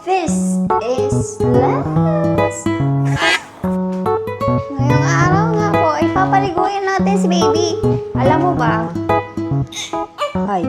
This is last. Ngayong araw nga po, ay papaliguin natin si baby. Alam mo ba? Ay.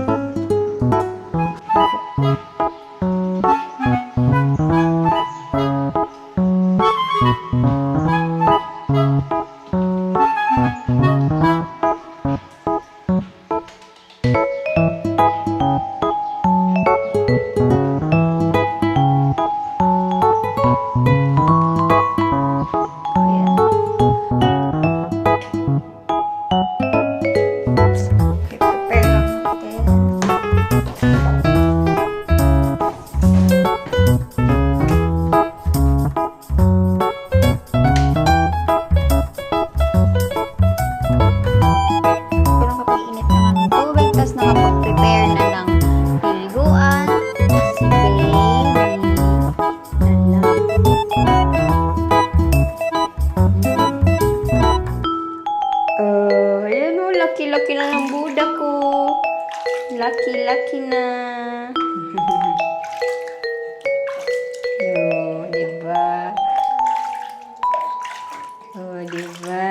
Laki-laki na ng Buddha ko. Laki-laki na. Oh, diba? Oh, diba?